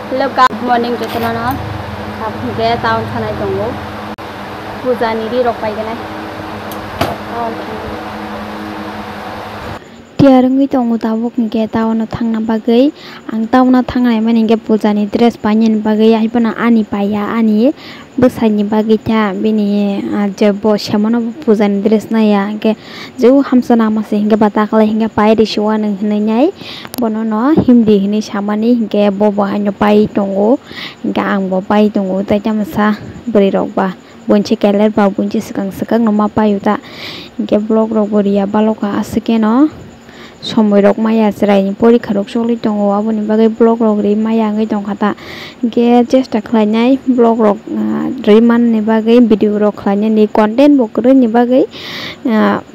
Hello, good morning, Jotomana. Kapge town thanai tongo. Puja niri rok pai ganai. Tiarungi tongo tabuk ke town thangna bagai. Ang town thangnai mani ke puja ni dress panyen bagai ai puna ani paya ani besani bagai ta bini jebo shamana puja ni dress na ya ke jau hamsana mase hingga batakla hingga pai risuan hinai bono no hindi hini samani hingga bobo hanyo pai tongo hingga ang bo pai tongo tai jamasa beri rok ba bunci keler ba bunci sekang no ma payu ta hingga blog rok boria baloka asike no সময় রক মায়া জরাইনি পরীক্ষা রক চলি দङ আবনি বাগै blog rock রে মায়া ngai dong khata ge chesta khlainai blog rok riman ni bagai video rok khlainai ni content bo kre ni bagai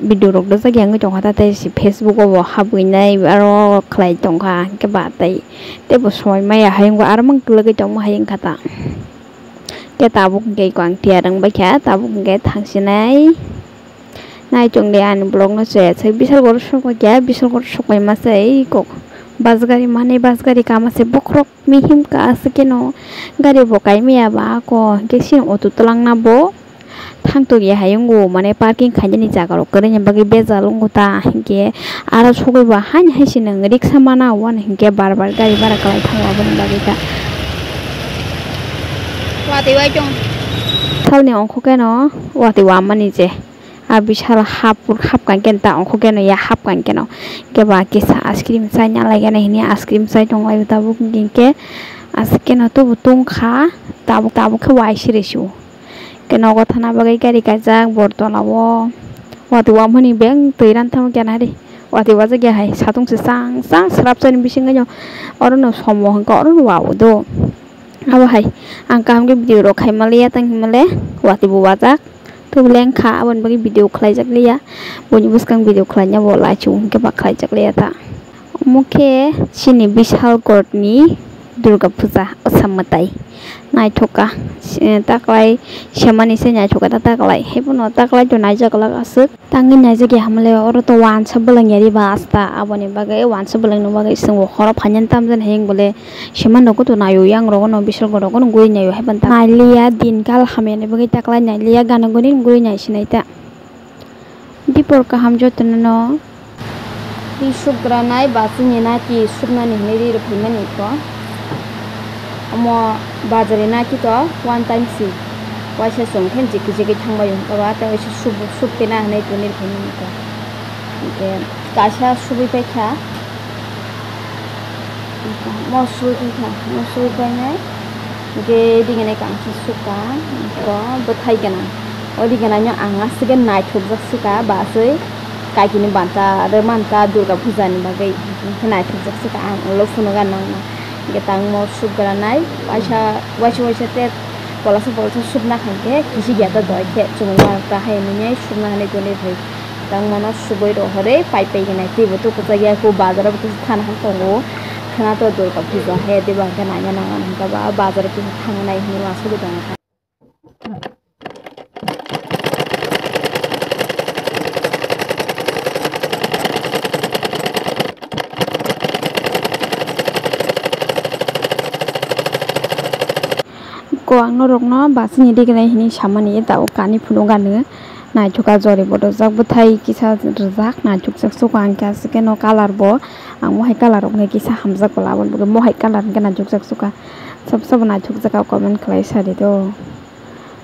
video rok da jagi ngai dong khata tai facebook bo habuinai aro khlai dong kha ke ba tai te bo soy maya hayang wa armang klagi dong hayang khata ke tabuk ge kwang tiarang ba kha tabuk ge thangsinai nai chung de an blog no se bisal gor sok ya bisal gor sok mai ma se ko basgari mane basgari kama se bokrok mihim ka aske no gari bokai miya ba ko kesin otu tlang na bo thang to ya hayungu mane parking khaini jaga ro kare bagi bezalungu ta hinge ara sogoi ba han haisin riksa mana wan hinge bar gari bara kalai thangwa bon bagi ta wati wai chung thalni ongkho ke no wati wa mani je abisal hapur hapkan kenta ongko keno ya hapkan keno keba kisa askrim sai nyala gana hini askrim sai tong lai tabuk gingke askeno to butung kha tabuk ke wai siresu keno ko thana bagai gari kajak bortola wo wati wa mani beng teiran tham kena ri wati wa jage hai satung se sang srap chani bisinga yo orono somo hangko orono wa udo aba hai angka hamge video ro khaimalia tang himale wati bu wajak tu leng kha abon bagi video khlai jak liya boni buskang video khlainya bo lai chung ke ba khlai jak liya ta mukhe chini bishal court ni durga puja osamatai nai thoka taklai semani se nai thoka taklai hebuno taklai to nai jak lag asuk tangi nai jagi hamle oro to wan sabelang yari ba asta aboni bagai wan sabelang no bagai singwo khoro phanyan tamjan heng bole seman no ko to nayo yang ro no bishal go ro no goi nayo heban ta nai liya din kal hamene bagai taklai nai liya gana gonin goi nai sinai ta dipor ka hamjo tno ti subgranai basini na ti subna ni heri ro phimani ko amo bazare na ki to one time si waisa song khen jiki thangba yung ka ba ta waisa sub pena hanai to nir phimani ko ke kasha subi pe kha mo subi pe nai ge dingene kang suka ko bothai gana odi gana nya anga sigen nai thuk jak suka ba sei kai kini banta re manta durga puja ni bagai nai thuk jak suka ang lo funo gana getang mo subgranai waisa te polasa subna khangke kisi gyata doi ke chumma ka hai ni subna hane to ne thai tang mono suboi ro hore pai gena ti botu ko jagya ko bazar botu thana han tongo khana to durga puja he de ba gana nya na ngan ka ba bazar ki thangnai ni wasu de dong ko ang no rok no basini dignai hini samani ta kani phuno ganu nai thuka jori bodo jak buthai kisa rzak na thuk jak so ang ka sike no color bo ang mohai color ok ne kisa hamjak bola bon bo mohai color gana juk jak suka sab na thuk jak comment khlai sari do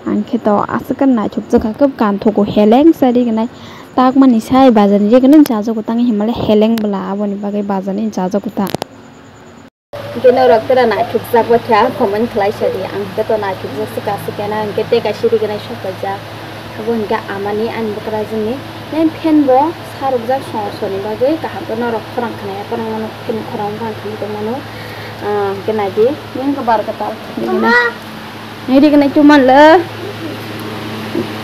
ang kheto askan na thuk jak kap kan thuko heleng sari gnai tak mani sai bazani je gnan ja ko tang himale heleng bola aboni bagai bazani ja ko ta kena raktera na thuk jak wa kya comment khlai sari ang keto na thuk jak suka na ang kete ka siri gnai shokka ja abon ga amani an bukra jini nen pen bo saruk jak soni bagai ka ha no rok khorang khane parang mano pen khorang ban khani to mano kena di nen ka bar katal ni di kena cuma le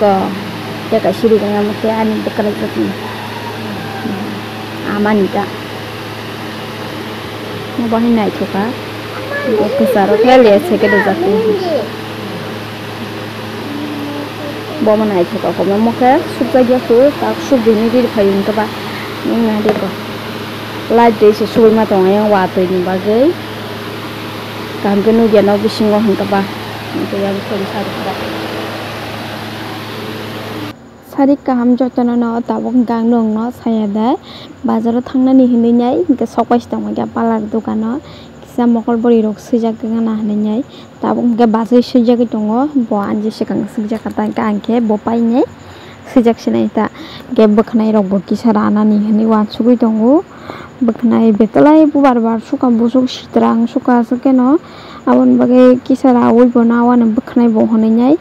ko ya ka siri gnai amate an bukra jini amani ta mo bahin nai thoka ko saro khale se ke do jati bo ma nai thoka ko mo kha subja gya ko ta sub ni ri phayun ka ba ni na de ko la de se sui ma tong yang wa to ni ba ge Kagenu dia no bisingo hingkaba hingke yabu kori sari kara. Sari kaham jotono no tabuk gang nong no sayada bazaro thangnani hinui nyai hingke sokpaisi tongma khe palar dukano kisa mokol bori rok swijak gana hinui nyai tabuk hingke bazai swijagui tongo bo anji sikang swijak kata hingke angkhe bo painai swijak sinai ta hingke bwkhnai rok bo kisa ranani hinui uansugui tongo bwkhnai betulai bar bar suka busuk sitrang suka keno aboni bagui kisa rawui bo no awano bwkhnai bo hinui nyai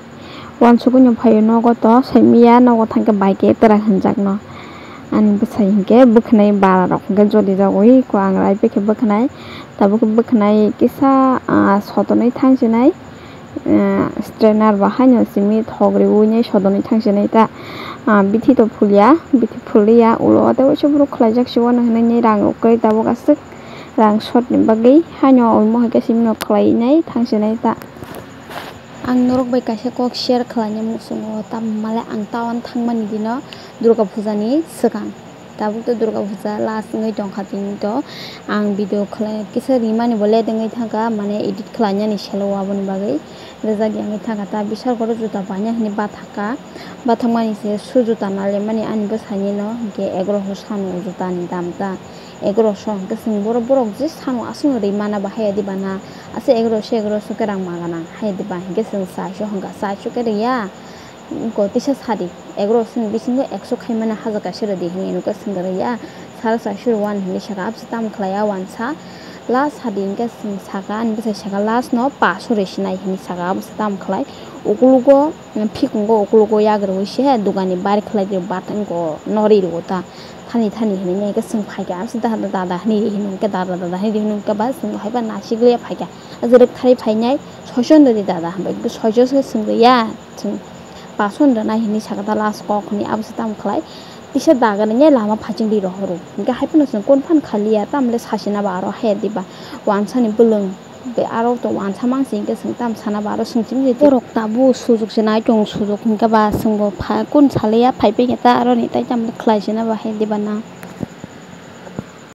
uansugui no phaio nogo to saimia nogo thangkhe bike tera hinjak no ani bwsai hingke bwkhnai bara rok hingke jodi jagui ko ang raibai khe bwkhnai tabuk bwkhnai kisa sodonoi thangsinai strainer ba haino simi thok riwui sodonoi thangsinai ta bithi to phulia bithi phulia ulo ta uiso boro khlaijak siwano hinui rang ukoi tabuk asuk rang shot ni bagui haino oimo hingke simi no khlainai thangsinai ta. Ang norok bai kaisa kok share khlainai musungo tamale ang town thangmani dino Durga Puja ni swkang tabuk to Durga Puja last ongoi tongkha tini to ang video khlai kisa rimani bo ledengoi thangka mane edit khlainani selo aboni bagui rejak yangui thangka ta bisal goro juta baina hinui bathaka bathakmani se shoe juta nalemani ani bwsaini no hingke 1100 sano juta ni dam ta 1100 hingke chwng borok je sano asung rimana ba hayadi bana ase 1100 ke rang magana hayadi ba hingke chwng 400 hingka 400 ke riya ko tisa sari 1100 bisingo 100 khaimana hajar kaisa rodi hinui nuka singriya 450 wan hinui saka abse tam khlaya wansa last hadi hingke chwng saka ani bwsai saka last no 500 resinai hinui saka abse tam khlai ukulugo phikungo ukulugo yagroi se dugani bar khlai de batango nori ro ta thani thani hinui nyai ke chwng phaika abse dada hinui hinui ke dada hinui hinui ke ba chwng haiba nasigriya phaika ajrek thari phainai 600 di dada hambai 600 se chwngriya chwng 500 na hinui sakata last kok ni abse tam khlai tisa dagani nyai lama phachingdi rohoro hingke haipano chwng konphan khaliya tamle sasina ba aro hayadi ba wansani bulung be aro to wansa mangsi hingke chwng tam sana ba aro chwngchim borok tabu sujuk sinai tong sujuk hingke ba chwngbo kon saliya phaipai ta aro ni tai tam khlaisina ba hayadi ba na.